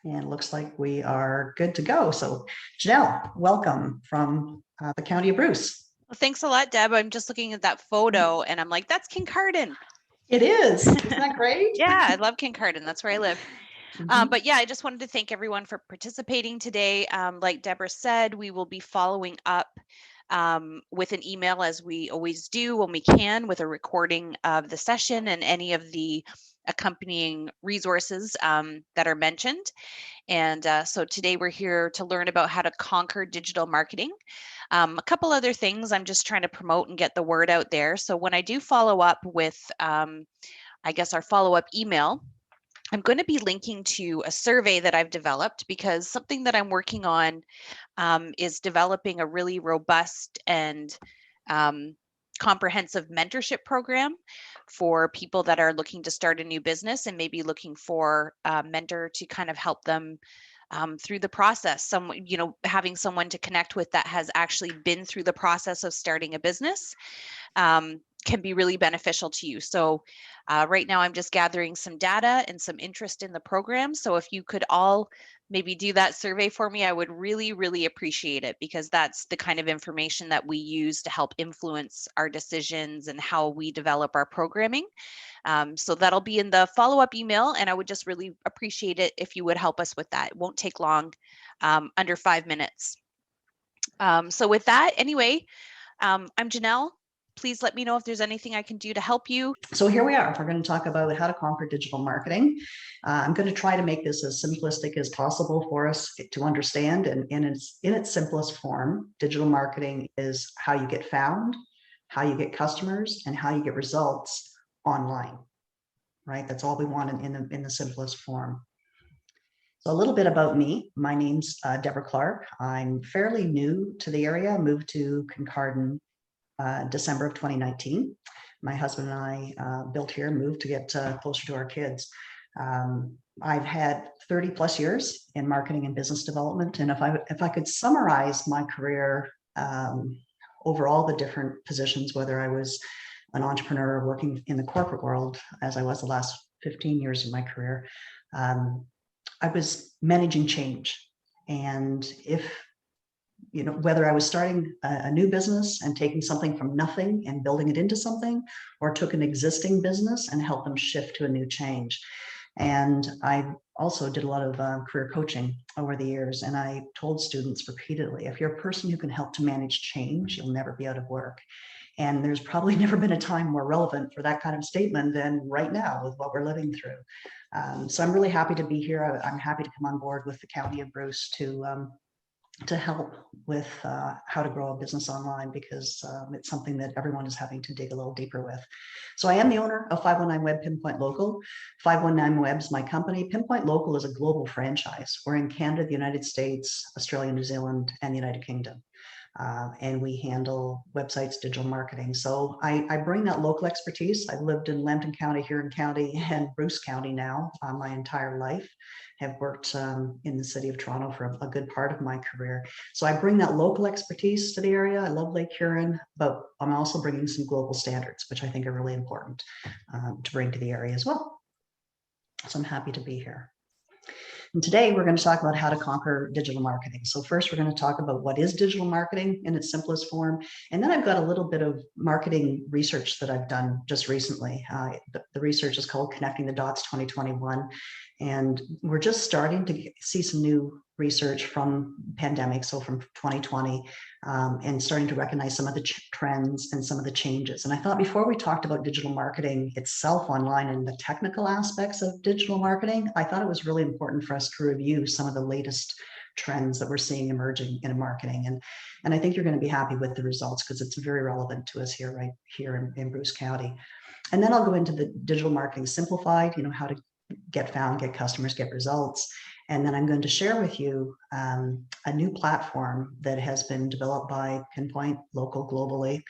And it looks like we are good to go. So Janelle, welcome from the County of Bruce. Well, thanks a lot, Deb. I'm just looking at that photo and I'm like, that's Kincardine. It is. Isn't that great? Yeah, I love Kincardine. That's where I live. But yeah, I just wanted to thank everyone for participating today. Like Deborah said, we will be following up with an email, as we always do when we can, with a recording of the session and any of the accompanying resources that are mentioned. And so today we're here to learn about how to conquer digital marketing. A couple other things I'm just trying to promote and get the word out there. So when I do follow up with, I guess, our follow-up email, I'm going to be linking to a survey that I've developed, because something that I'm working on is developing a really robust and comprehensive mentorship program for people that are looking to start a new business and maybe looking for a mentor to kind of help them through the process. Having someone to connect with that has actually been through the process of starting a business can be really beneficial to you. So right now I'm just gathering some data and some interest in the program. So if you could all maybe do that survey for me, I would really, really appreciate it, because that's the kind of information that we use to help influence our decisions and how we develop our programming. So that'll be in the follow-up email, and I would just really appreciate it if you would help us with that. It won't take long, under 5 minutes. So with that, anyway, I'm Janelle. Please let me know if there's anything I can do to help you. So here we are. We're going to talk about how to conquer digital marketing. I'm going to try to make this as simplistic as possible for us to understand. And in its simplest form, digital marketing is how you get found, how you get customers, and how you get results online, right? That's all we want in the simplest form. So a little bit about me. My name's Deborah Clarke. I'm fairly new to the area. I moved to Kincardine December of 2019. My husband and I built here and moved to get closer to our kids. I've had 30 plus years in marketing and business development. And if I could summarize my career over all the different positions, whether I was an entrepreneur working in the corporate world, as I was the last 15 years of my career, I was managing change. And whether I was starting a new business and taking something from nothing and building it into something, or took an existing business and helped them shift to a new change. And I also did a lot of career coaching over the years. And I told students repeatedly, if you're a person who can help to manage change, you'll never be out of work. And there's probably never been a time more relevant for that kind of statement than right now with what we're living through. So I'm really happy to be here. I'm happy to come on board with the County of Bruce to help with how to grow a business online, because it's something that everyone is having to dig a little deeper with. So I am the owner of 519 Web Pinpoint Local. 519 Web's my company. Pinpoint Local is a global franchise. We're in Canada, the United States, Australia, New Zealand, and the United Kingdom. And we handle websites, digital marketing. So I bring that local expertise. I've lived in Lambton County, Huron County, and Bruce County now my entire life. Have worked in the city of Toronto for a good part of my career. So I bring that local expertise to the area. I love Lake Huron, but I'm also bringing some global standards, which I think are really important to bring to the area as well. So I'm happy to be here. And today we're going to talk about how to conquer digital marketing. So first we're going to talk about what is digital marketing in its simplest form. And then I've got a little bit of marketing research that I've done just recently. The research is called Connecting the Dots 2021. And we're just starting to see some new research from pandemic, so from 2020, and starting to recognize some of the trends and some of the changes. And I thought before we talked about digital marketing itself online and the technical aspects of digital marketing, I thought it was really important for us to review some of the latest trends that we're seeing emerging in marketing. And I think you're going to be happy with the results, because it's very relevant to us here, right here in Bruce County. And then I'll go into the digital marketing simplified, how to get found, get customers, get results. And then I'm going to share with you a new platform that has been developed by Pinpoint Local globally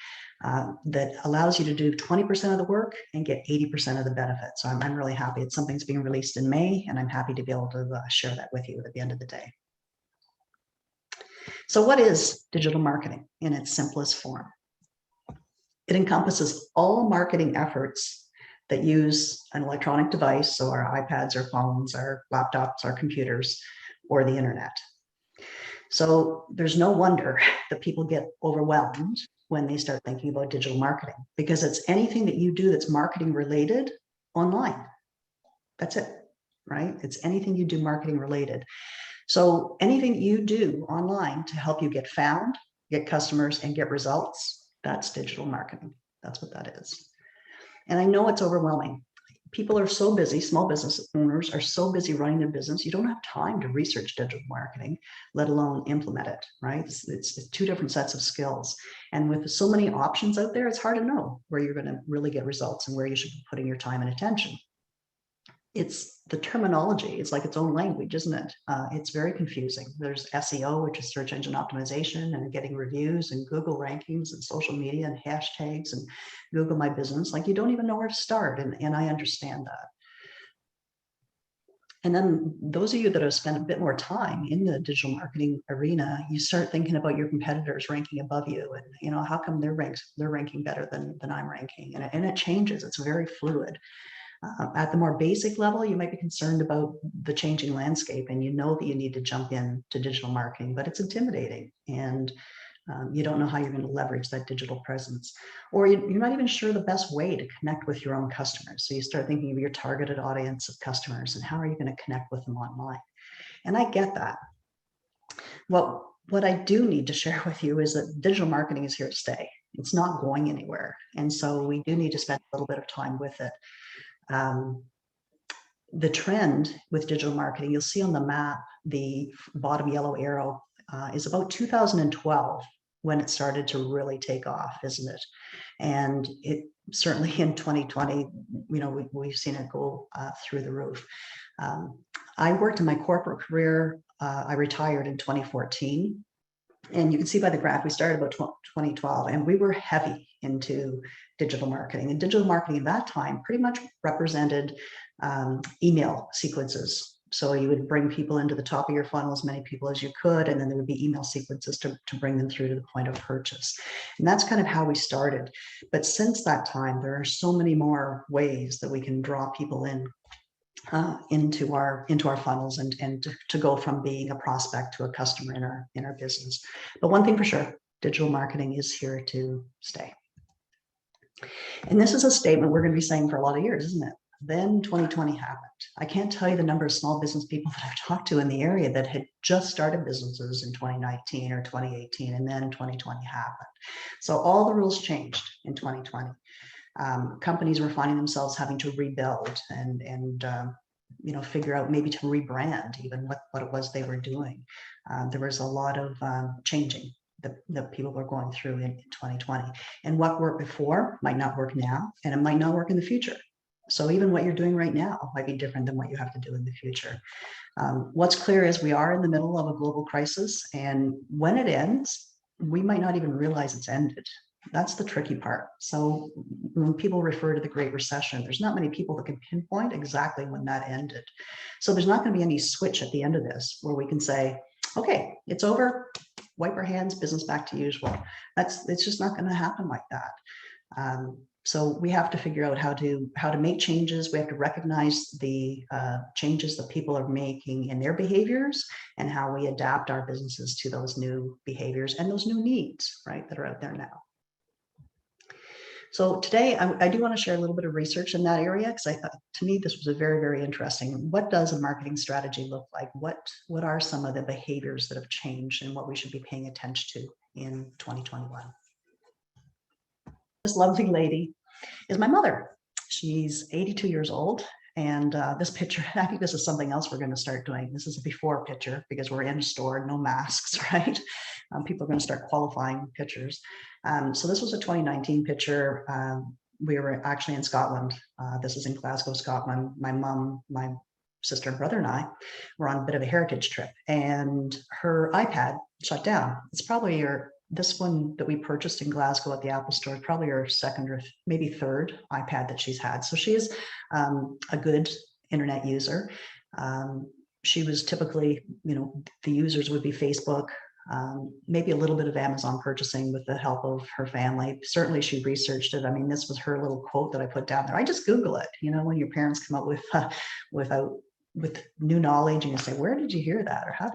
that allows you to do 20% of the work and get 80% of the benefit. So I'm really happy. It's something that's being released in May, and I'm happy to be able to share that with you at the end of the day. So what is digital marketing in its simplest form? It encompasses all marketing efforts that use an electronic device, so our iPads, our phones, our laptops, our computers, or the internet. So there's no wonder that people get overwhelmed when they start thinking about digital marketing, because it's anything that you do that's marketing related online. That's it, right? It's anything you do marketing related. So anything you do online to help you get found, get customers, and get results, that's digital marketing. That's what that is. And I know it's overwhelming. People are so busy, small business owners are so busy running their business, you don't have time to research digital marketing, let alone implement it, right? It's two different sets of skills. And with so many options out there, it's hard to know where you're going to really get results and where you should be putting your time and attention. It's the terminology, it's like its own language, isn't it? It's very confusing. There's SEO, which is search engine optimization, and getting reviews, and Google rankings, and social media, and hashtags, and Google My Business. Like, you don't even know where to start, and I understand that. And then those of you that have spent a bit more time in the digital marketing arena, you start thinking about your competitors ranking above you, and how come they're ranking better than I'm ranking, and it changes. It's very fluid. At the more basic level, you might be concerned about the changing landscape, and you know that you need to jump into digital marketing, but it's intimidating, and you don't know how you're going to leverage that digital presence, or you're not even sure the best way to connect with your own customers. So you start thinking of your targeted audience of customers and how are you going to connect with them online. And I get that. Well, what I do need to share with you is that digital marketing is here to stay. It's not going anywhere. And so we do need to spend a little bit of time with it. The trend with digital marketing, you'll see on the map, the bottom yellow arrow is about 2012 when it started to really take off, isn't it? And it certainly in 2020, we've seen it go through the roof. I worked in my corporate career. I retired in 2014. And you can see by the graph, we started about 2012, and we were heavy into digital marketing. And digital marketing at that time pretty much represented email sequences. So you would bring people into the top of your funnel, as many people as you could, and then there would be email sequences to bring them through to the point of purchase. And that's kind of how we started. But since that time, there are so many more ways that we can draw people in into our funnels and to go from being a prospect to a customer in our business. But one thing for sure, digital marketing is here to stay. And this is a statement we're going to be saying for a lot of years, isn't it? Then 2020 happened. I can't tell you the number of small business people that I've talked to in the area that had just started businesses in 2019 or 2018, and then 2020 happened. So all the rules changed in 2020. Companies were finding themselves having to rebuild and figure out, maybe to rebrand even what it was they were doing. There was a lot of changing that people were going through in 2020. And what worked before might not work now, and it might not work in the future. So even what you're doing right now might be different than what you have to do in the future. What's clear is we are in the middle of a global crisis, and when it ends, we might not even realize it's ended. That's the tricky part. So when people refer to the Great Recession, there's not many people that can pinpoint exactly when that ended. So there's not going to be any switch at the end of this where we can say, okay, it's over, wipe our hands, business back to usual. It's just not going to happen like that. So we have to figure out how to make changes. We have to recognize the changes that people are making in their behaviors and how we adapt our businesses to those new behaviors and those new needs, right, that are out there now. So today, I do want to share a little bit of research in that area, because to me, this was a very, very interesting. What does a marketing strategy look like? What are some of the behaviors that have changed and what we should be paying attention to in 2021? This lovely lady is my mother. She's 82 years old. And this picture, I think this is something else we're going to start doing. This is a before picture because we're in a store, no masks, right? People are going to start qualifying pictures. So this was a 2019 picture. We were actually in Scotland. This is in Glasgow, Scotland. My mom, my sister and brother and I were on a bit of a heritage trip, and her iPad shut down. It's probably this one that we purchased in Glasgow at the Apple Store, probably her second or maybe third iPad that she's had. So she is a good internet user. She was typically, the users would be Facebook, maybe a little bit of Amazon purchasing with the help of her family. Certainly she researched it. I mean, this was her little quote that I put down there. I just Google it, when your parents come up with new knowledge and you say, where did you hear that? Or how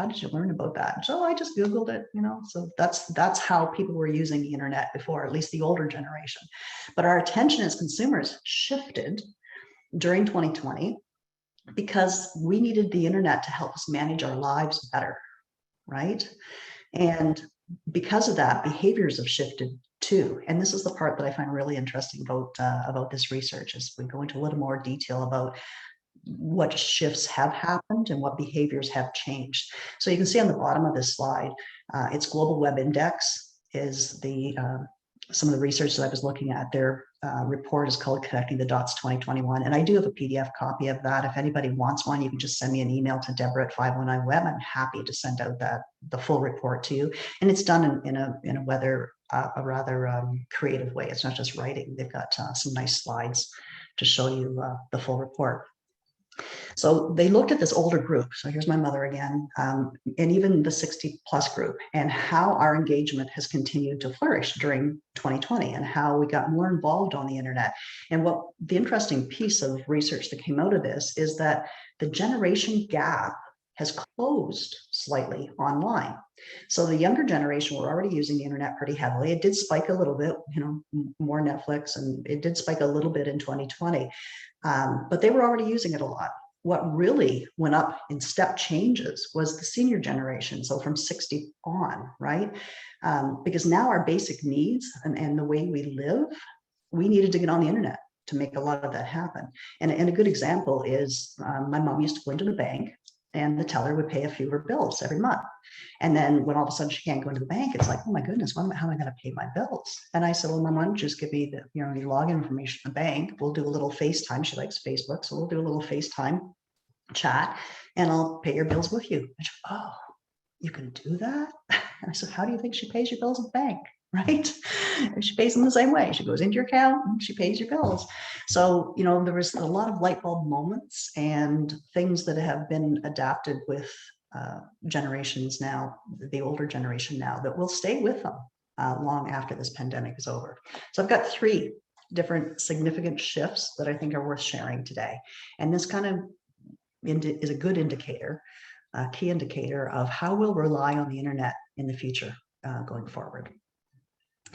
did you learn about that? So I just Googled it, so that's how people were using the internet before, at least the older generation. But our attention as consumers shifted during 2020 because we needed the internet to help us manage our lives better, right? And because of that, behaviors have shifted too. And this is the part that I find really interesting about this research, is we go into a little more detail about what shifts have happened and what behaviors have changed. So you can see on the bottom of this slide, it's Global Web Index is some of the research that I was looking at. Their report is called Connecting the Dots 2021. And I do have a PDF copy of that. If anybody wants one, you can just send me an email to Deborah at 519 Web. I'm happy to send out the full report to you. And it's done in a rather creative way. It's not just writing. They've got some nice slides to show you the full report. So they looked at this older group. So here's my mother again, and even the 60 plus group, and how our engagement has continued to flourish during 2020 and how we got more involved on the internet. And what the interesting piece of research that came out of this is that the generation gap has closed slightly online. So the younger generation were already using the internet pretty heavily. It did spike a little bit, more Netflix, and it did spike a little bit in 2020. But they were already using it a lot. What really went up in step changes was the senior generation. So from 60 on, right? Because now our basic needs and the way we live, we needed to get on the internet to make a lot of that happen. And a good example is my mom used to go into the bank, and the teller would pay a few of her bills every month. And then when all of a sudden she can't go into the bank, it's like, oh my goodness, how am I going to pay my bills? And I said, well, Mom, why don't you just give me your login information in the bank. We'll do a little FaceTime. She likes Facebook. So we'll do a little FaceTime chat and I'll pay your bills with you. And she, oh, you can do that? And I said, how do you think she pays your bills at the bank? Right? She pays them the same way. She goes into your account and she pays your bills. So, there was a lot of light bulb moments and things that have been adapted with generations now, the older generation now, that will stay with them long after this pandemic is over. So I've got 3 different significant shifts that I think are worth sharing today. And this kind of is a good indicator, a key indicator of how we'll rely on the internet in the future going forward.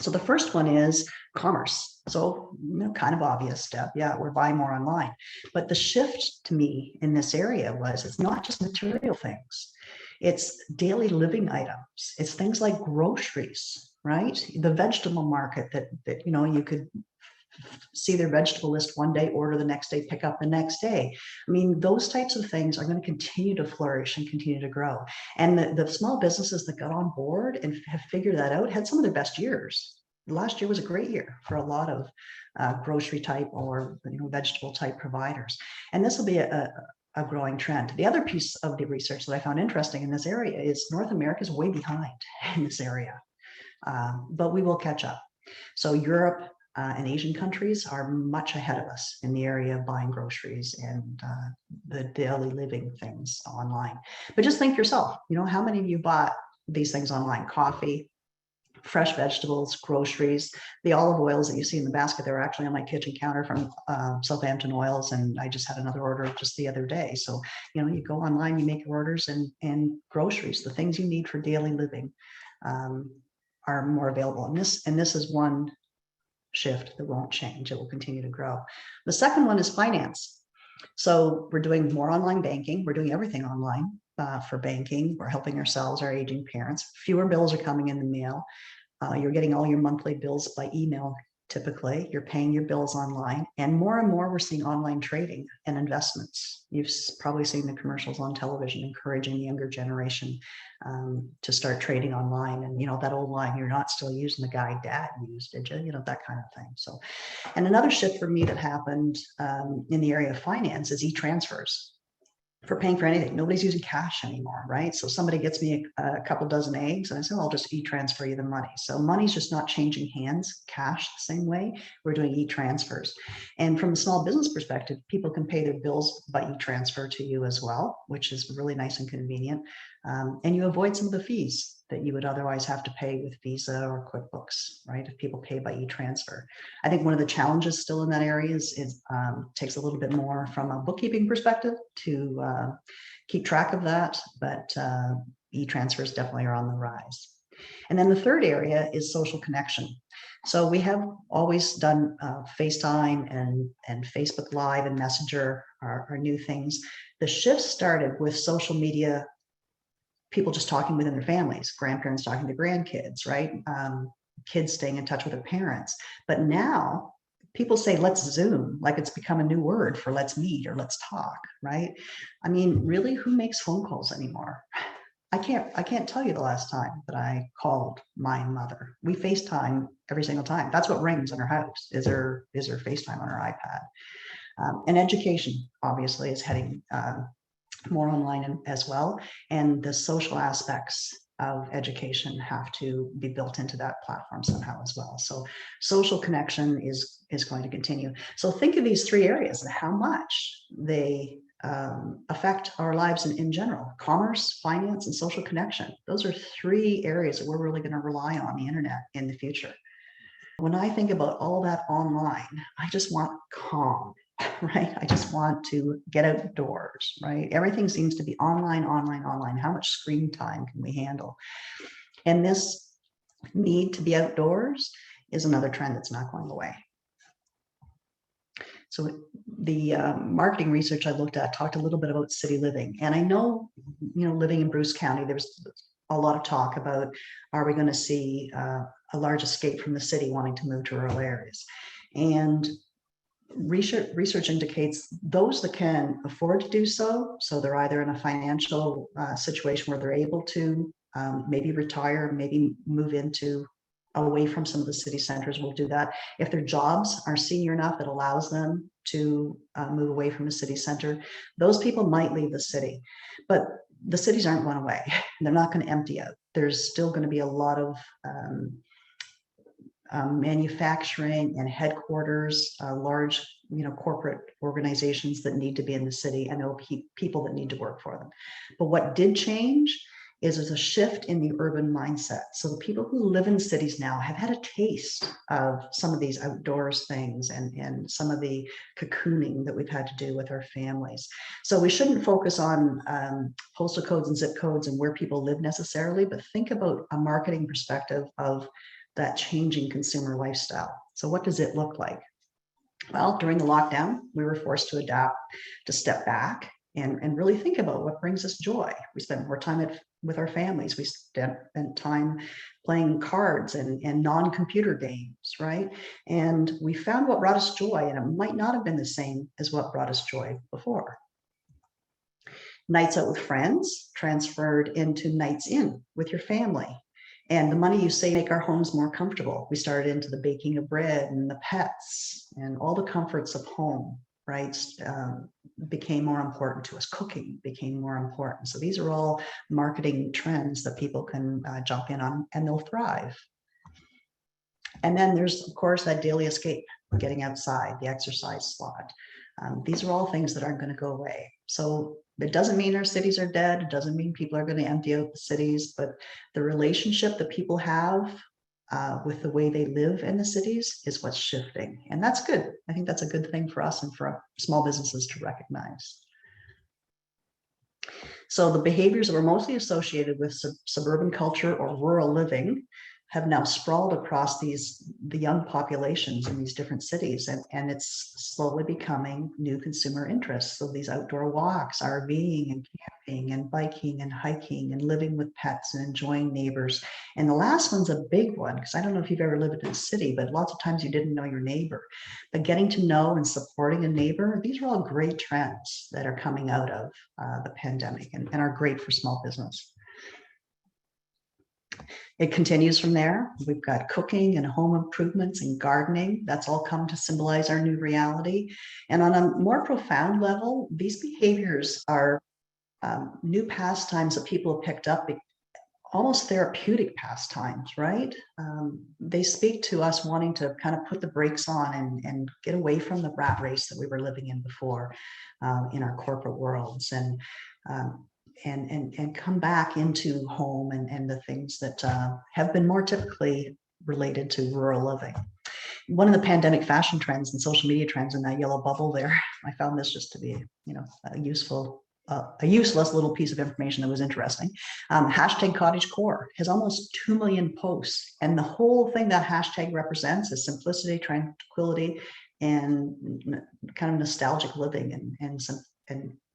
So the first one is commerce. So kind of obvious step. Yeah, we're buying more online. But the shift to me in this area was, it's not just material things. It's daily living items. It's things like groceries, right? The vegetable market that you could see their vegetable list one day, order the next day, pick up the next day. I mean, those types of things are going to continue to flourish and continue to grow. And the small businesses that got on board and have figured that out had some of their best years. Last year was a great year for a lot of grocery type or vegetable type providers. And this will be a growing trend. The other piece of the research that I found interesting in this area is North America is way behind in this area, but we will catch up. So Europe and Asian countries are much ahead of us in the area of buying groceries and the daily living things online. But just think yourself, how many of you bought these things online? Coffee, fresh vegetables, groceries, the olive oils that you see in the basket. They're actually on my kitchen counter from Southampton Oils, and I just had another order just the other day. So you go online, you make your orders, and groceries, the things you need for daily living, are more available. And this is one shift that won't change. It will continue to grow. The second one is finance. So we're doing more online banking. We're doing everything online for banking. We're helping ourselves, our aging parents. Fewer bills are coming in the mail. You're getting all your monthly bills by email. Typically, you're paying your bills online, and more we're seeing online trading and investments. You've probably seen the commercials on television encouraging the younger generation to start trading online. And that old line, you're not still using the guide Dad used, did you? That kind of thing. So, and another shift for me that happened in the area of finance is e-transfers. for paying for anything. Nobody's using cash anymore, right? So somebody gets me a couple dozen eggs and I say, oh, I'll just e-transfer you the money. So money's just not changing hands, cash the same way. We're doing e-transfers. And from a small business perspective, people can pay their bills by e-transfer to you as well, which is really nice and convenient. And you avoid some of the fees that you would otherwise have to pay with Visa or QuickBooks, right? If people pay by e-transfer. I think one of the challenges still in that area is takes a little bit more from a bookkeeping perspective to keep track of that, but e-transfers definitely are on the rise. And then the third area is social connection. So we have always done FaceTime and Facebook Live and Messenger are new things. The shift started with social media, people just talking within their families, grandparents talking to grandkids, right? Kids staying in touch with their parents. But now people say, let's Zoom, like it's become a new word for let's meet or let's talk, right? I mean, really, who makes phone calls anymore? I can't tell you the last time that I called my mother. We FaceTime every single time. That's what rings in her house, is her FaceTime on her iPad. And education, obviously, is heading more online as well. And the social aspects of education have to be built into that platform somehow as well. So social connection is going to continue. So think of these three areas and how much they affect our lives in general: commerce, finance, and social connection. Those are three areas that we're really going to rely on the internet in the future. When I think about all that online, I just want calm, right? I just want to get outdoors, right? Everything seems to be online, online, online. How much screen time can we handle? And this need to be outdoors is another trend that's not going away. So the marketing research I looked at talked a little bit about city living. And I know, living in Bruce County, there's a lot of talk about, are we going to see a large escape from the city wanting to move to rural areas? And research indicates those that can afford to do so, so they're either in a financial situation where they're able to maybe retire, maybe move into away from some of the city centers, will do that. If their jobs are senior enough, it allows them to move away from the city center. Those people might leave the city, but the cities aren't going away. They're not going to empty out. There's still going to be a lot of manufacturing and headquarters, large, corporate organizations that need to be in the city, and there will be people that need to work for them. But what did change is there's a shift in the urban mindset. So the people who live in cities now have had a taste of some of these outdoors things and some of the cocooning that we've had to do with our families. So we shouldn't focus on postal codes and zip codes and where people live necessarily, but think about a marketing perspective of that changing consumer lifestyle. So what does it look like? Well, during the lockdown, we were forced to adapt, to step back and really think about what brings us joy. We spent more time with our families. We spent time playing cards and non-computer games, right? And we found what brought us joy, and it might not have been the same as what brought us joy before. Nights out with friends transferred into nights in with your family. And the money you save make our homes more comfortable. We started into the baking of bread and the pets and all the comforts of home, right? Became more important to us. Cooking became more important. So these are all marketing trends that people can jump in on, and they'll thrive. And then there's, of course, that daily escape, getting outside, the exercise slot. These are all things that aren't going to go away. So it doesn't mean our cities are dead. It doesn't mean people are going to empty out the cities, but the relationship that people have with the way they live in the cities is what's shifting. And that's good. I think that's a good thing for us and for small businesses to recognize. So the behaviors that were mostly associated with suburban culture or rural living have now sprawled across the young populations in these different cities, and it's slowly becoming new consumer interests. So these outdoor walks, RVing and camping and biking and hiking and living with pets and enjoying neighbors. And the last one's a big one, because I don't know if you've ever lived in a city, but lots of times you didn't know your neighbor. But getting to know and supporting a neighbor, these are all great trends that are coming out of the pandemic and are great for small business. It continues from there. We've got cooking and home improvements and gardening. That's all come to symbolize our new reality. And on a more profound level, these behaviors are new pastimes that people have picked up, almost therapeutic pastimes, right? They speak to us wanting to kind of put the brakes on and get away from the rat race that we were living in before in our corporate worlds, and come back into home and the things that have been more typically related to rural living. One of the pandemic fashion trends and social media trends in that yellow bubble there, I found this just to be, a useless little piece of information that was interesting. Hashtag cottagecore has almost 2 million posts. And the whole thing that hashtag represents is simplicity, tranquility, and kind of nostalgic living and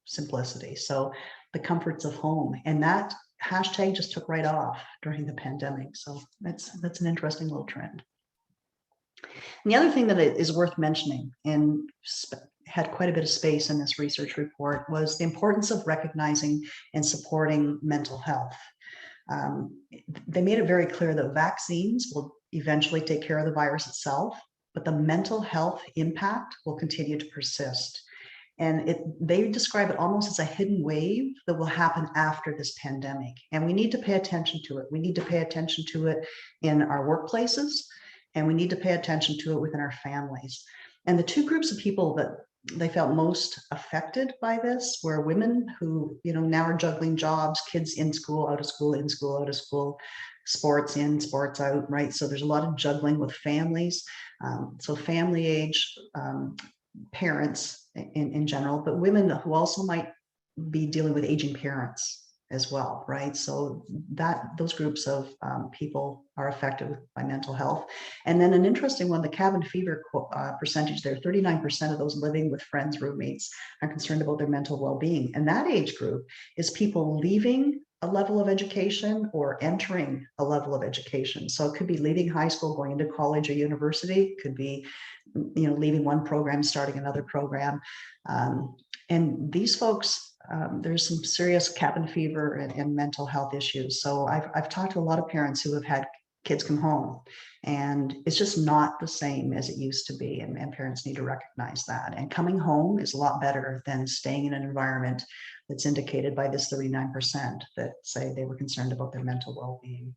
simplicity. So the comforts of home. And that hashtag just took right off during the pandemic. So that's an interesting little trend. And the other thing that is worth mentioning, and had quite a bit of space in this research report, was the importance of recognizing and supporting mental health. They made it very clear that vaccines will eventually take care of the virus itself, but the mental health impact will continue to persist. And they describe it almost as a hidden wave that will happen after this pandemic. And we need to pay attention to it. We need to pay attention to it in our workplaces, and we need to pay attention to it within our families. And the two groups of people that they felt most affected by this were women who, now are juggling jobs, kids in school, out of school, in school, out of school, sports in, sports out, right? So there's a lot of juggling with families. So family age parents in general, but women who also might be dealing with aging parents as well, right? So those groups of people are affected by mental health. And then an interesting one, the cabin fever percentage there, 39% of those living with friends, roommates are concerned about their mental well-being. And that age group is people leaving a level of education or entering a level of education. So it could be leaving high school, going into college or university. It could be, leaving one program, starting another program. And these folks, there's some serious cabin fever and mental health issues. So I've talked to a lot of parents who have had kids come home, and it's just not the same as it used to be. And parents need to recognize that. And coming home is a lot better than staying in an environment that's indicated by this 39% that say they were concerned about their mental well-being.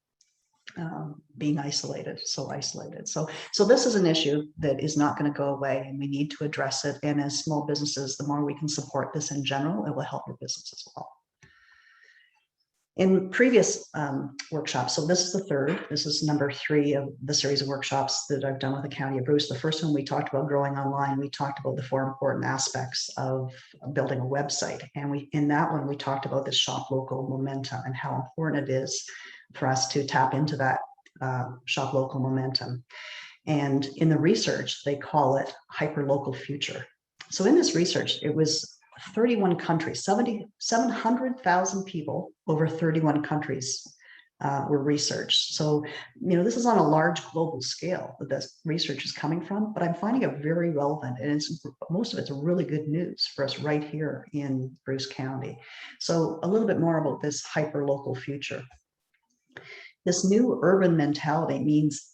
Being isolated. So this is an issue that is not going to go away, and we need to address it. And as small businesses, the more we can support this in general, it will help your business as well. In previous workshops, so this is number 3 of the series of workshops that I've done with the County of Bruce. The first one, we talked about growing online. We talked about the 4 important aspects of building a website. And in that one, we talked about the shop local momentum and how important it is for us to tap into that shop local momentum. And in the research, they call it hyper-local future. So in this research, it was 31 countries, 700,000 people over 31 countries were researched. So, this is on a large global scale that this research is coming from, but I'm finding it very relevant, and most of it's really good news for us right here in Bruce County. So a little bit more about this hyper-local future. This new urban mentality means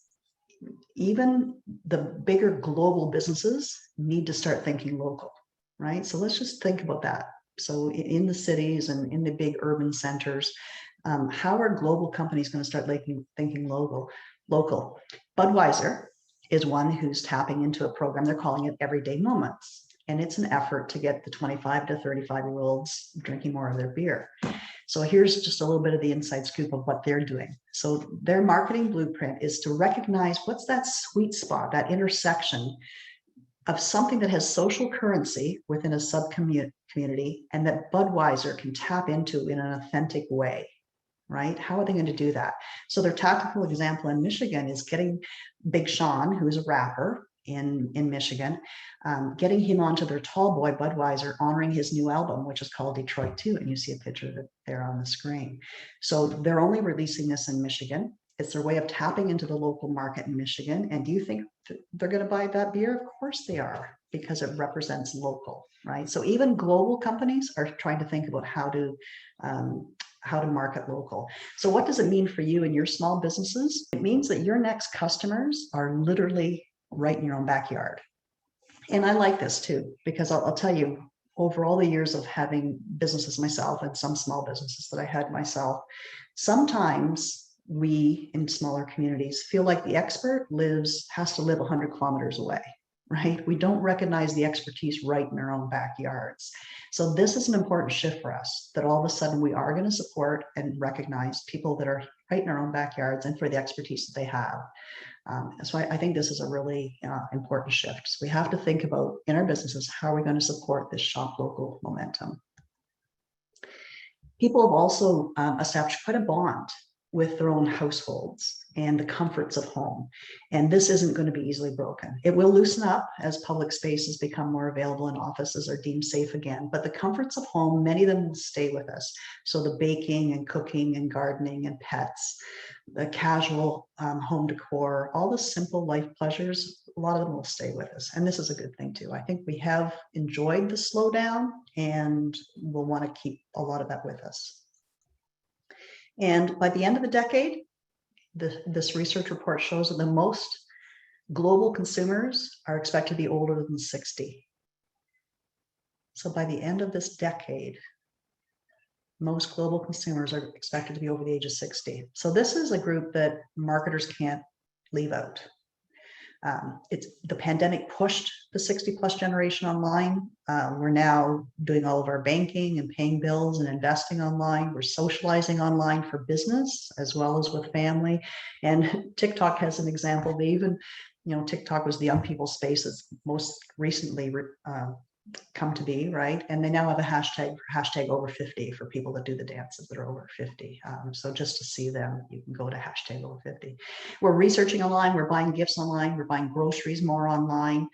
even the bigger global businesses need to start thinking local, right? So let's just think about that. So in the cities and in the big urban centers, how are global companies going to start thinking local? Budweiser is one who's tapping into a program. They're calling it Everyday Moments. And it's an effort to get the 25 to 35-year-olds drinking more of their beer. So here's just a little bit of the inside scoop of what they're doing. So their marketing blueprint is to recognize what's that sweet spot, that intersection of something that has social currency within a sub-community and that Budweiser can tap into in an authentic way, right? How are they going to do that? So their tactical example in Michigan is getting Big Sean, who is a rapper in Michigan, getting him onto their tall boy Budweiser, honoring his new album, which is called Detroit 2. And you see a picture of it there on the screen. So they're only releasing this in Michigan. It's their way of tapping into the local market in Michigan. And do you think they're going to buy that beer? Of course they are, because it represents local, right? So even global companies are trying to think about how to market local. So what does it mean for you and your small businesses? It means that your next customers are literally right in your own backyard. And I like this too, because I'll tell you, over all the years of having businesses myself and some small businesses that I had myself, sometimes we in smaller communities feel like the expert has to live 100 kilometers away, right? We don't recognize the expertise right in our own backyards. So this is an important shift for us, that all of a sudden we are going to support and recognize people that are right in our own backyards and for the expertise that they have. So I think this is a really important shift. So we have to think about in our businesses, how are we going to support this shop local momentum? People have also established quite a bond with their own households and the comforts of home. And this isn't going to be easily broken. It will loosen up as public spaces become more available and offices are deemed safe again. But the comforts of home, many of them will stay with us. So the baking and cooking and gardening and pets, the casual home decor, all the simple life pleasures, a lot of them will stay with us. And this is a good thing too. I think we have enjoyed the slowdown and we'll want to keep a lot of that with us. And by the end of the decade, this research report shows that the most global consumers are expected to be older than 60. So by the end of this decade, most global consumers are expected to be over the age of 60. So this is a group that marketers can't leave out. The pandemic pushed the 60 plus generation online. We're now doing all of our banking and paying bills and investing online. We're socializing online for business as well as with family. And TikTok has an example. They even, TikTok was the young people space that's most recently come to be, right? And they now have a hashtag over 50 for people that do the dances that are over 50. So just to see them, you can go to hashtag over 50. We're researching online, we're buying gifts online, we're buying groceries more online.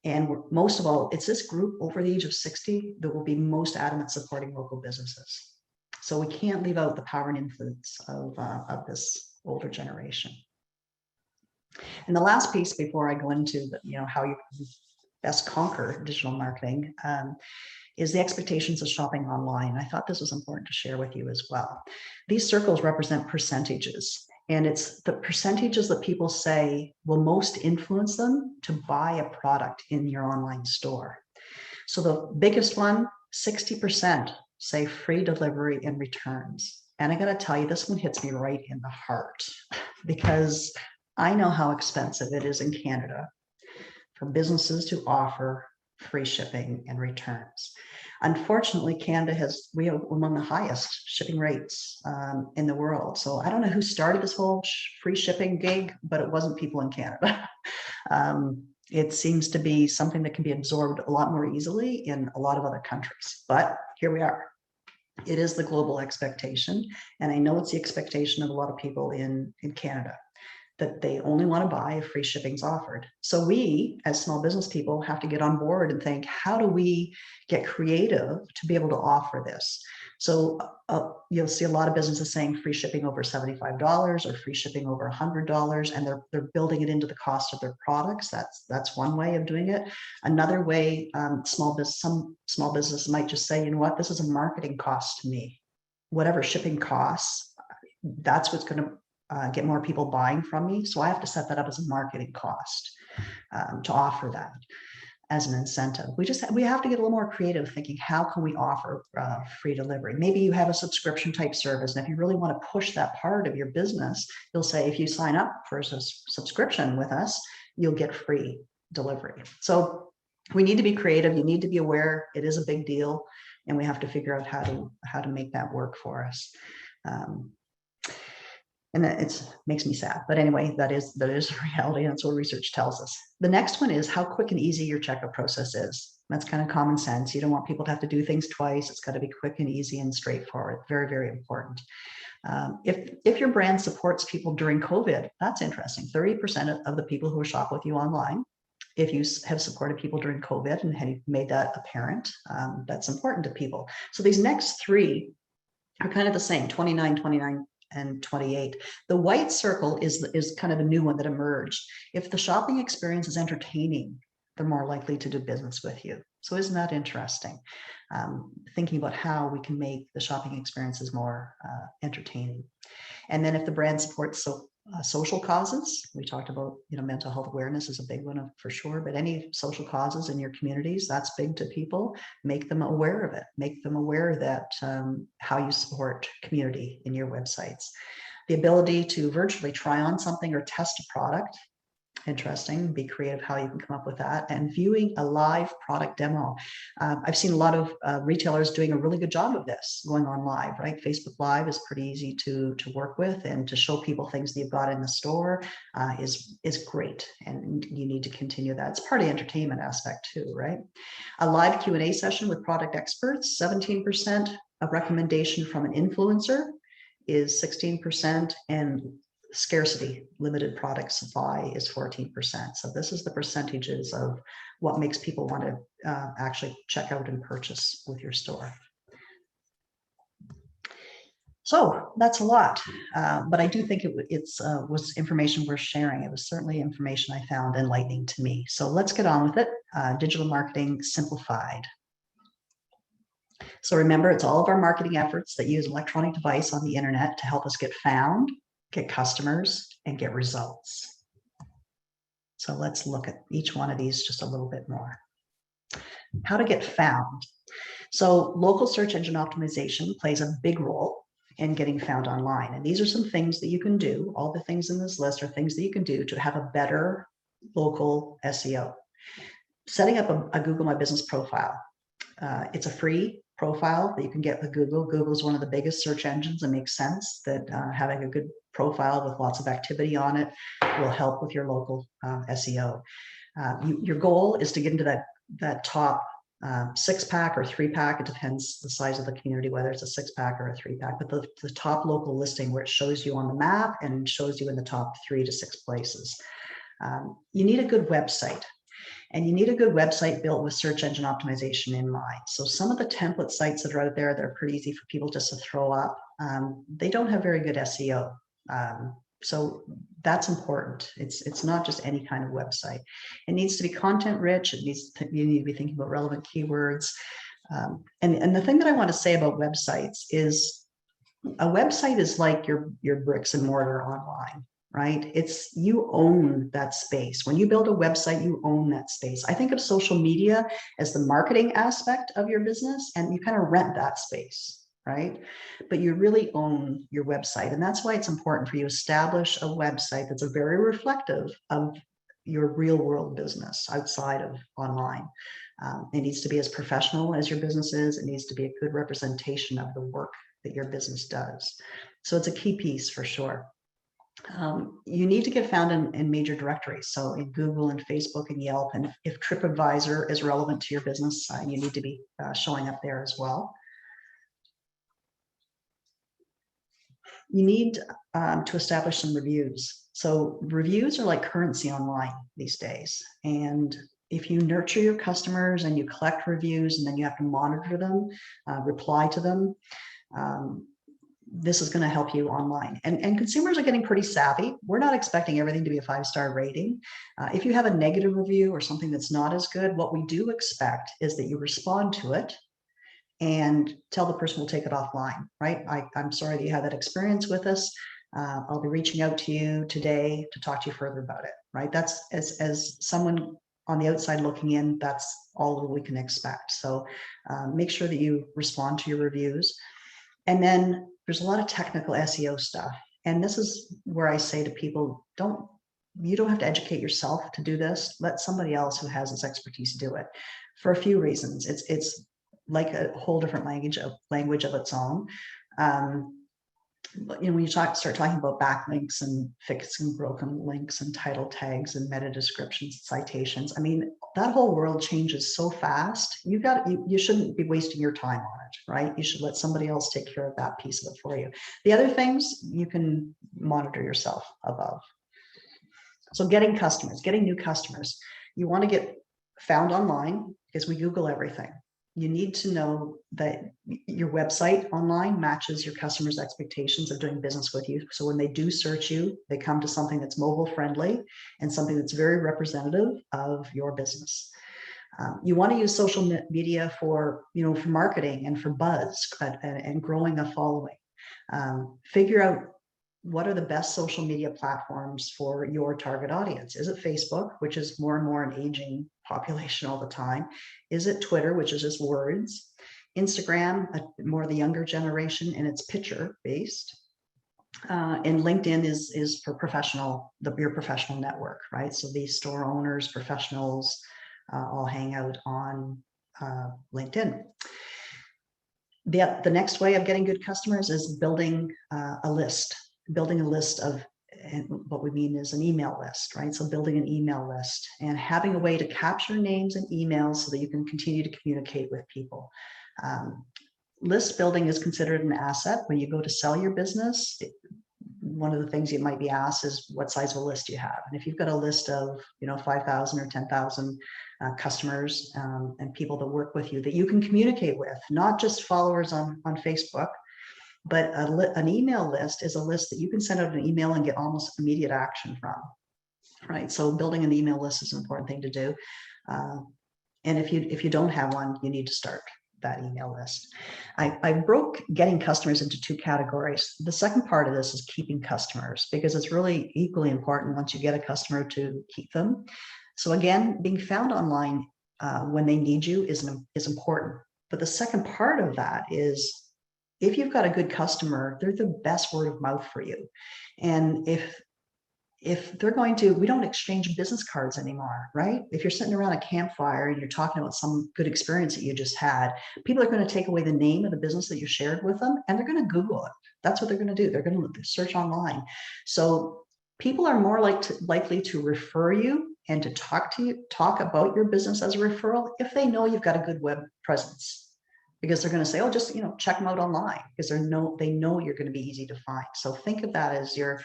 And most of all, it's this group over the age of 60 that will be most adamant supporting local businesses. So we can't leave out the power and influence of this older generation. And the last piece before I go into how you best conquer digital marketing is the expectations of shopping online. I thought this was important to share with you as well. These circles represent percentages, and it's the percentages that people say will most influence them to buy a product in your online store. So the biggest one, 60% say free delivery and returns. And I got to tell you, this one hits me right in the heart because I know how expensive it is in Canada for businesses to offer free shipping and returns. Unfortunately, Canada we have among the highest shipping rates in the world. So I don't know who started this whole free shipping gig, but it wasn't people in Canada. It seems to be something that can be absorbed a lot more easily in a lot of other countries. But here we are. It is the global expectation. And I know it's the expectation of a lot of people in Canada, that they only want to buy if free shipping's offered. So we, as small business people, have to get on board and think, how do we get creative to be able to offer this? So you'll see a lot of businesses saying free shipping over $75 or free shipping over $100, and they're building it into the cost of their products. That's one way of doing it. Another way, some small business might just say, you know what, this is a marketing cost to me. Whatever shipping costs, that's what's going to get more people buying from me. So I have to set that up as a marketing cost to offer that as an incentive. We have to get a little more creative thinking, how can we offer free delivery? Maybe you have a subscription type service. And if you really want to push that part of your business, you'll say, if you sign up for a subscription with us, you'll get free delivery. So we need to be creative. You need to be aware it is a big deal. And we have to figure out how to make that work for us. And it makes me sad. But anyway, that is reality. That's what research tells us. The next one is how quick and easy your checkout process is. That's kind of common sense. You don't want people to have to do things twice. It's got to be quick and easy and straightforward. Very, very important. If your brand supports people during COVID, that's interesting. 30% of the people who shop with you online, if you have supported people during COVID and have made that apparent, that's important to people. So these next three are kind of the same, 29, 29, and 28. The white circle is kind of a new one that emerged. If the shopping experience is entertaining, they're more likely to do business with you. So isn't that interesting? Thinking about how we can make the shopping experiences more entertaining. And then if the brand supports social causes. We talked about, mental health awareness is a big one for sure, but any social causes in your communities, that's big to people. Make them aware of it. Make them aware that how you support community in your websites. The ability to virtually try on something or test a product. Interesting. Be creative how you can come up with that. And viewing a live product demo. I've seen a lot of retailers doing a really good job of this, going on live, right? Facebook Live is pretty easy to work with, and to show people things that you've got in the store is great. And you need to continue that. It's part of the entertainment aspect too, right? A live Q&A session with product experts, 17%. A recommendation from an influencer is 16%, and scarcity, limited product supply is 14%. So this is the percentages of what makes people want to actually check out and purchase with your store. So that's a lot, but I do think it was information worth sharing. It was certainly information I found enlightening to me. So let's get on with it. Digital marketing simplified. So remember, it's all of our marketing efforts that use an electronic device on the internet to help us get found, get customers, and get results. So let's look at each one of these just a little bit more. How to get found. So local search engine optimization plays a big role in getting found online. And these are some things that you can do. All the things in this list are things that you can do to have a better local SEO. Setting up a Google My Business profile. It's a free profile that you can get with Google. Google is one of the biggest search engines. It makes sense that having a good profile with lots of activity on it will help with your local SEO. Your goal is to get into that top 6-pack or 3-pack. It depends the size of the community, whether it's a 6-pack or a 3-pack, but the top local listing where it shows you on the map and shows you in the top 3 to 6 places. You need a good website. And you need a good website built with search engine optimization in mind. So some of the template sites that are out there, they're pretty easy for people just to throw up. They don't have very good SEO. So that's important. It's not just any kind of website. It needs to be content rich. You need to be thinking about relevant keywords. And the thing that I want to say about websites is a website is like your bricks and mortar online. Right? You own that space. When you build a website, you own that space. I think of social media as the marketing aspect of your business, and you kind of rent that space, right? But you really own your website. And that's why it's important for you to establish a website that's very reflective of your real world business outside of online. It needs to be as professional as your business is. It needs to be a good representation of the work that your business does. So it's a key piece for sure. You need to get found in major directories. So in Google and Facebook and Yelp, and if TripAdvisor is relevant to your business, you need to be showing up there as well. You need to establish some reviews. So reviews are like currency online these days. And if you nurture your customers and you collect reviews and then you have to monitor them, reply to them, this is going to help you online. And consumers are getting pretty savvy. We're not expecting everything to be a 5-star rating. If you have a negative review or something that's not as good, what we do expect is that you respond to it and tell the person we'll take it offline, right? I'm sorry that you had that experience with us. I'll be reaching out to you today to talk to you further about it, right? That's as someone on the outside looking in, that's all that we can expect. So make sure that you respond to your reviews. And then there's a lot of technical SEO stuff. And this is where I say to people, you don't have to educate yourself to do this. Let somebody else who has this expertise do it for a few reasons. It's like a whole different language of its own. When you start talking about backlinks and fixed and broken links and title tags and meta descriptions, citations, I mean, that whole world changes so fast. You shouldn't be wasting your time on it, right? You should let somebody else take care of that piece of it for you. The other things you can monitor yourself above. So getting new customers. You want to get found online because we Google everything. You need to know that your website online matches your customers' expectations of doing business with you. So when they do search you, they come to something that's mobile friendly and something that's very representative of your business. You want to use social media for marketing and for buzz and growing a following. Figure out what are the best social media platforms for your target audience? Is it Facebook, which is more and more an aging population all the time? Is it Twitter, which is just words? Instagram, more the younger generation, and it's picture based. And LinkedIn is for your professional network, right? So these store owners, professionals, all hang out on LinkedIn. The next way of getting good customers is building a list of, and what we mean is an email list, right? So building an email list and having a way to capture names and emails so that you can continue to communicate with people. List building is considered an asset. When you go to sell your business, one of the things you might be asked is what size of a list you have. And if you've got a list of 5,000 or 10,000 customers and people that work with you that you can communicate with, not just followers on Facebook, but an email list is a list that you can send out an email and get almost immediate action from, right? So building an email list is an important thing to do. And if you don't have one, you need to start that email list. I broke getting customers into two categories. The second part of this is keeping customers, because it's really equally important once you get a customer to keep them. So again, being found online when they need you is important. But the second part of that is, if you've got a good customer, they're the best word of mouth for you. And if they're going to, we don't exchange business cards anymore, right? If you're sitting around a campfire and you're talking about some good experience that you just had, people are going to take away the name of the business that you shared with them, and they're going to Google it. That's what they're going to do. They're going to search online. So people are more likely to refer you and to talk about your business as a referral if they know you've got a good web presence. Because they're going to say, oh, just check them out online, because they know you're going to be easy to find. So think of that as you're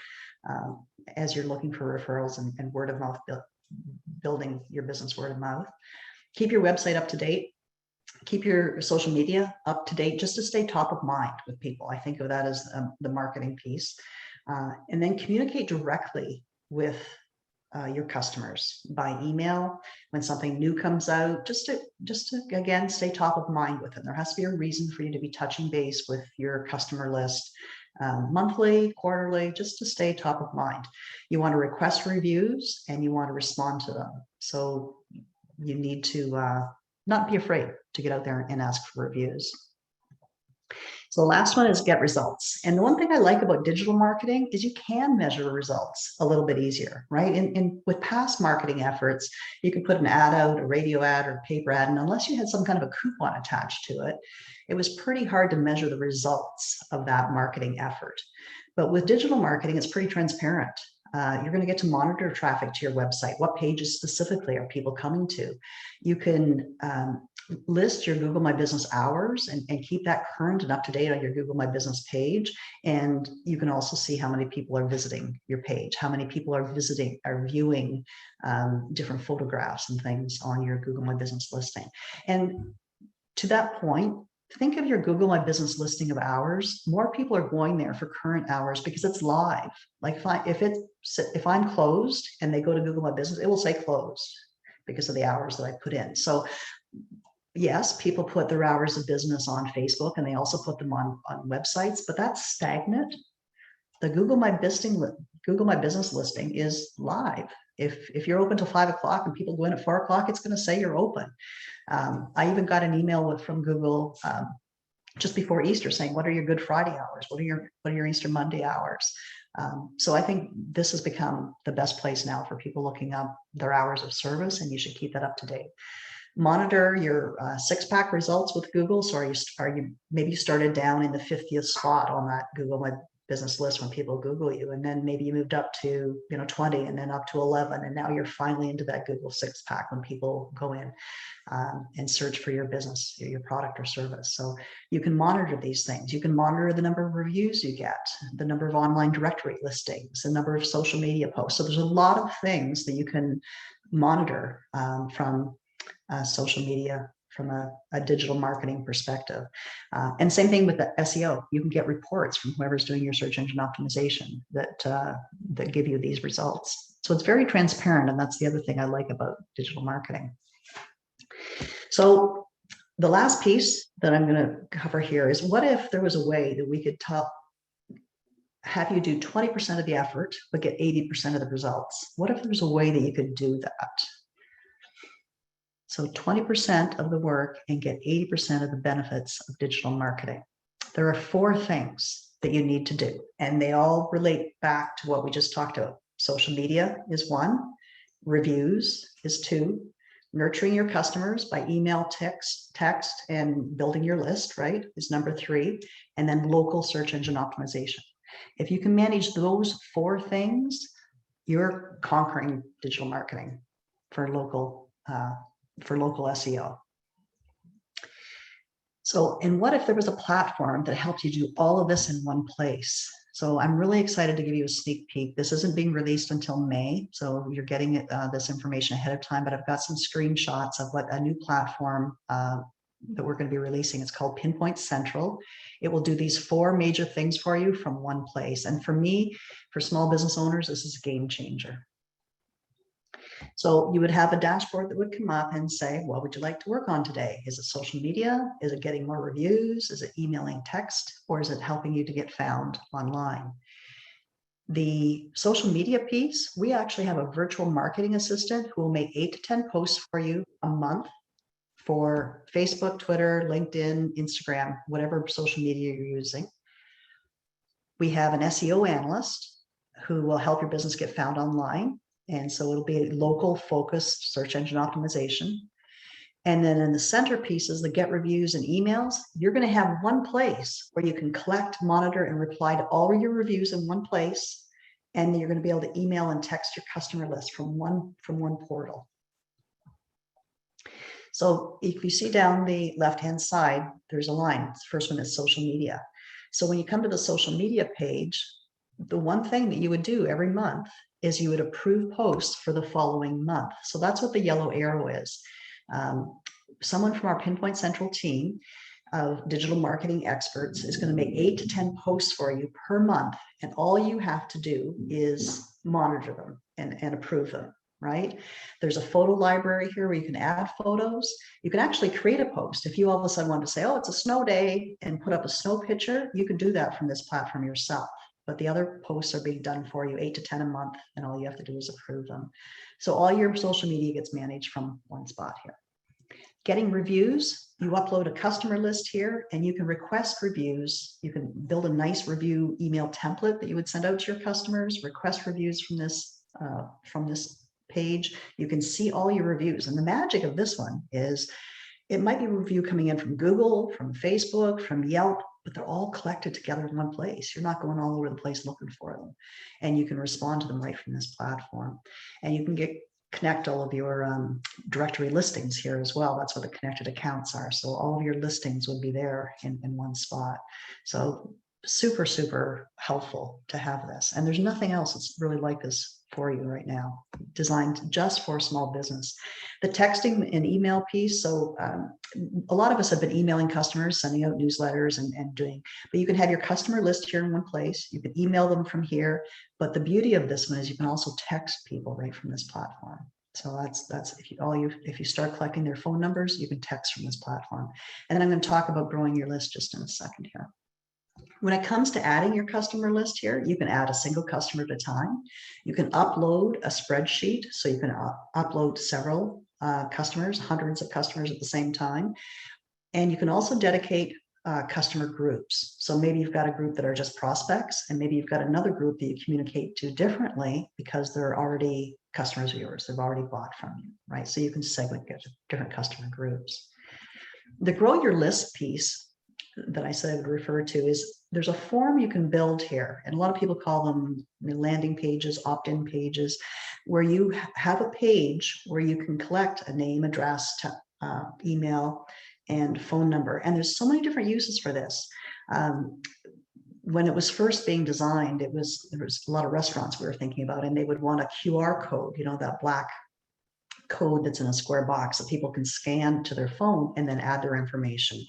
looking for referrals and word of mouth, building your business word of mouth. Keep your website up to date. Keep your social media up to date, just to stay top of mind with people. I think of that as the marketing piece. And then communicate directly with your customers by email when something new comes out, just to again stay top of mind with them. There has to be a reason for you to be touching base with your customer list monthly, quarterly, just to stay top of mind. You want to request reviews and you want to respond to them. So you need to not be afraid to get out there and ask for reviews. So the last one is get results. And the one thing I like about digital marketing is you can measure results a little bit easier, right? And with past marketing efforts, you can put an ad out, a radio ad or a paper ad, and unless you had some kind of a coupon attached to it, it was pretty hard to measure the results of that marketing effort. But with digital marketing, it's pretty transparent. You're going to get to monitor traffic to your website. What pages specifically are people coming to? You can list your Google My Business hours and keep that current and up to date on your Google My Business page. And you can also see how many people are visiting your page, how many people are viewing different photographs and things on your Google My Business listing. And to that point, think of your Google My Business listing of hours. More people are going there for current hours because it's live. Like if I'm closed and they go to Google My Business, it will say closed because of the hours that I put in. So yes, people put their hours of business on Facebook and they also put them on websites, but that's stagnant. The Google My Business listing is live. If you're open till 5 o'clock and people go in at 4 o'clock, it's going to say you're open. I even got an email from Google just before Easter saying, what are your Good Friday hours? What are your Easter Monday hours? So I think this has become the best place now for people looking up their hours of service, and you should keep that up to date. Monitor your six-pack results with Google. So maybe you started down in the 50th spot on that Google My Business list when people Google you, and then maybe you moved up to 20 and then up to 11, and now you're finally into that Google six-pack when people go in and search for your business, your product or service. So you can monitor these things. You can monitor the number of reviews you get, the number of online directory listings, the number of social media posts. So there's a lot of things that you can monitor from social media from a digital marketing perspective. And same thing with the SEO. You can get reports from whoever's doing your search engine optimization that give you these results. So it's very transparent, and that's the other thing I like about digital marketing. So the last piece that I'm going to cover here is, what if there was a way that we could have you do 20% of the effort, but get 80% of the results? What if there's a way that you could do that? So 20% of the work and get 80% of the benefits of digital marketing. There are 4 things that you need to do, and they all relate back to what we just talked about. Social media is 1, reviews is 2, nurturing your customers by email, text, and building your list, right, is number 3, and then local search engine optimization. If you can manage those 4 things, you're conquering digital marketing for local SEO. So, and what if there was a platform that helped you do all of this in one place? So I'm really excited to give you a sneak peek. This isn't being released until May, so you're getting this information ahead of time, but I've got some screenshots of what a new platform that we're going to be releasing. It's called Pinpoint Central. It will do these 4 major things for you from one place. And for me, for small business owners, this is a game changer. So you would have a dashboard that would come up and say, what would you like to work on today? Is it social media? Is it getting more reviews? Is it emailing text? Or is it helping you to get found online? The social media piece, we actually have a virtual marketing assistant who will make 8 to 10 posts for you a month for Facebook, Twitter, LinkedIn, Instagram, whatever social media you're using. We have an SEO analyst who will help your business get found online. And so it'll be a local focused search engine optimization. And then in the centerpieces, the get reviews and emails, you're going to have one place where you can collect, monitor, and reply to all of your reviews in one place. And you're going to be able to email and text your customer list from one portal. So if you see down the left-hand side, there's a line. The first one is social media. So when you come to the social media page, the one thing that you would do every month is you would approve posts for the following month. So that's what the yellow arrow is. Someone from our Pinpoint Central team of digital marketing experts is going to make 8 to 10 posts for you per month. And all you have to do is monitor them and approve them, right? There's a photo library here where you can add photos. You can actually create a post. If you all of a sudden want to say, oh, it's a snow day, and put up a snow picture, you can do that from this platform yourself. But the other posts are being done for you, 8 to 10 a month, and all you have to do is approve them. So all your social media gets managed from one spot here. Getting reviews, you upload a customer list here, and you can request reviews. You can build a nice review email template that you would send out to your customers, request reviews from this page. You can see all your reviews. And the magic of this one is it might be a review coming in from Google, from Facebook, from Yelp, but they're all collected together in one place. You're not going all over the place looking for them. And you can respond to them right from this platform. And you can connect all of your directory listings here as well. That's what the connected accounts are. So all of your listings would be there in one spot. So super, super helpful to have this. And there's nothing else that's really like this for you right now, designed just for small business. The texting and email piece. So a lot of us have been emailing customers, sending out newsletters and doing, but you can have your customer list here in one place. You can email them from here. But the beauty of this one is you can also text people right from this platform. So that's if you start collecting their phone numbers, you can text from this platform. And then I'm going to talk about growing your list just in a second here. When it comes to adding your customer list here, you can add a single customer at a time. You can upload a spreadsheet. So you can upload several customers, hundreds of customers at the same time. And you can also dedicate customer groups. So maybe you've got a group that are just prospects, and maybe you've got another group that you communicate to differently because they're already customers of yours. They've already bought from you, right? So you can segment different customer groups. The grow your list piece that I said I would refer to is there's a form you can build here. And a lot of people call them landing pages, opt-in pages, where you have a page where you can collect a name, address, email, and phone number. And there's so many different uses for this. When it was first being designed, there was a lot of restaurants we were thinking about, and they would want a QR code, that black code that's in a square box that people can scan to their phone and then add their information.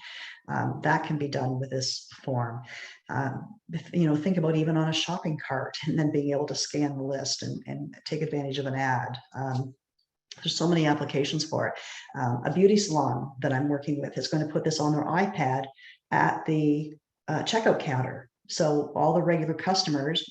That can be done with this form. Think about even on a shopping cart and then being able to scan the list and take advantage of an ad. There's so many applications for it. A beauty salon that I'm working with is going to put this on their iPad at the checkout counter. So all the regular customers,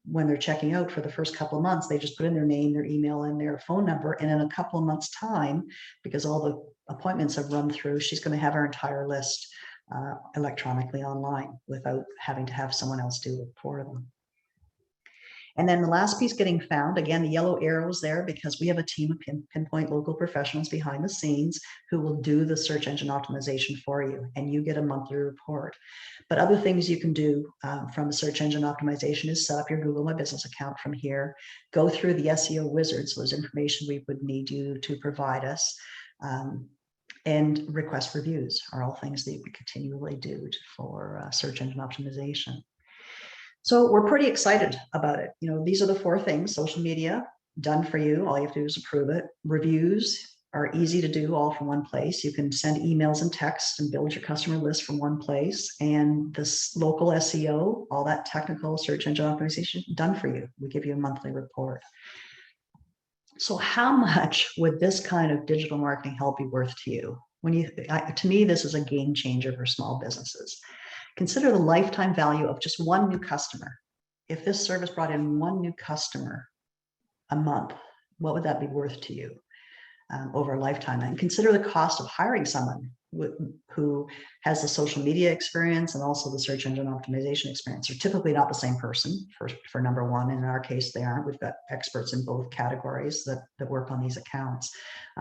when they're checking out for the first couple of months, they just put in their name, their email, and their phone number. And in a couple of months' time, because all the appointments have run through, she's going to have her entire list electronically online without having to have someone else do it for them. And then the last piece, getting found. Again, the yellow arrows there because we have a team of pinpoint local professionals behind the scenes who will do the search engine optimization for you, and you get a monthly report. But other things you can do from the search engine optimization is set up your Google My Business account from here, go through the SEO wizard, so there's information we would need you to provide us, and request reviews are all things that you can continually do for search engine optimization. So we're pretty excited about it. You know, these are the 4 things: social media, done for you. All you have to do is approve it. Reviews are easy to do, all from one place. You can send emails and texts and build your customer list from one place. And this local SEO, all that technical search engine optimization, done for you. We give you a monthly report. So how much would this kind of digital marketing help be worth to you? To me, this is a game changer for small businesses. Consider the lifetime value of just one new customer. If this service brought in one new customer a month, what would that be worth to you over a lifetime? And consider the cost of hiring someone who has the social media experience and also the search engine optimization experience. They're typically not the same person, for number one. In our case, they aren't. We've got experts in both categories that work on these accounts.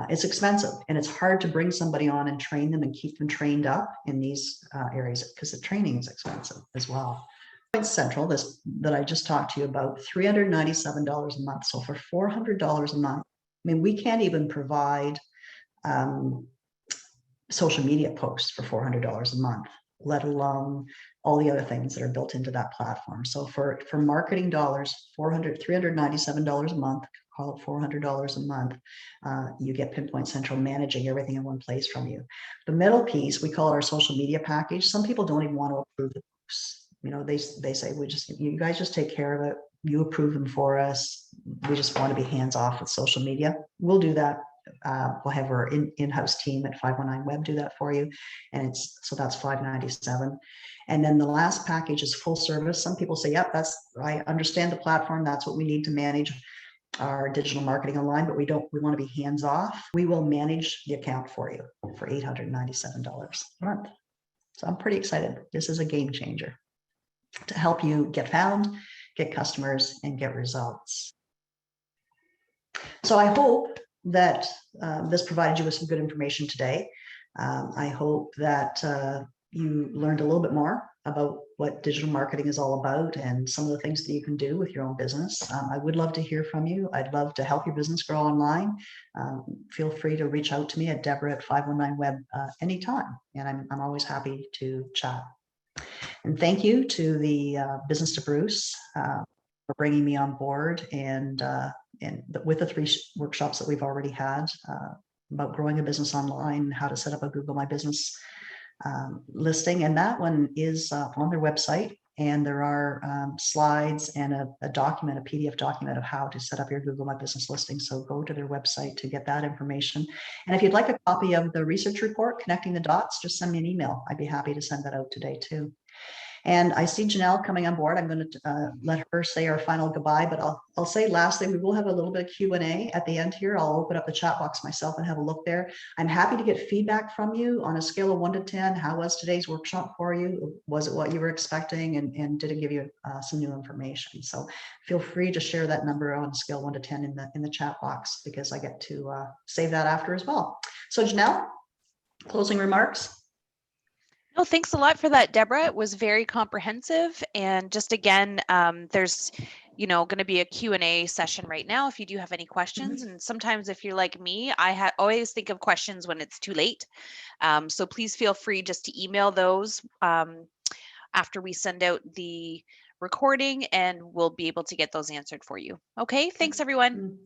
It's expensive, and it's hard to bring somebody on and train them and keep them trained up in these areas because the training is expensive as well. Central, this that I just talked to you about, $397 a month. So for $400 a month, I mean, we can't even provide social media posts for $400 a month, let alone all the other things that are built into that platform. So for marketing dollars, $397 a month, call it $400 a month, you get Pinpoint Central managing everything in one place from you. The middle piece, we call it our social media package. Some people don't even want to approve the posts. You know, they say, you guys just take care of it. You approve them for us. We just want to be hands off with social media. We'll do that. We'll have our in-house team at 519 Web do that for you. And so that's $597. And then the last package is full service. Some people say, yep, I understand the platform. That's what we need to manage our digital marketing online, but we want to be hands off. We will manage the account for you for $897 a month. So I'm pretty excited. This is a game changer to help you get found, get customers, and get results. So I hope that this provided you with some good information today. I hope that you learned a little bit more about what digital marketing is all about and some of the things that you can do with your own business. I would love to hear from you. I'd love to help your business grow online. Feel free to reach out to me at Deborah at 519 Web anytime, and I'm always happy to chat. And thank you to the Business to Bruce for bringing me on board and with the 3 workshops that we've already had about growing a business online, how to set up a Google My Business listing. And that one is on their website. And there are slides and a document, a PDF document of how to set up your Google My Business listing. So go to their website to get that information. And if you'd like a copy of the research report, Connecting the Dots, just send me an email. I'd be happy to send that out today too. And I see Janelle coming on board. I'm going to let her say our final goodbye, but I'll say lastly, we will have a little bit of Q&A at the end here. I'll open up the chat box myself and have a look there. I'm happy to get feedback from you on a scale of 1 to 10. How was today's workshop for you? Was it what you were expecting? And did it give you some new information? So feel free to share that number on a scale of 1 to 10 in the chat box, because I get to save that after as well. So Janelle, closing remarks? No, thanks a lot for that, Deborah. It was very comprehensive. And just again, there's, going to be a Q&A session right now if you do have any questions. And sometimes if you're like me, I always think of questions when it's too late. So please feel free just to email those after we send out the recording, and we'll be able to get those answered for you. Okay, thanks everyone.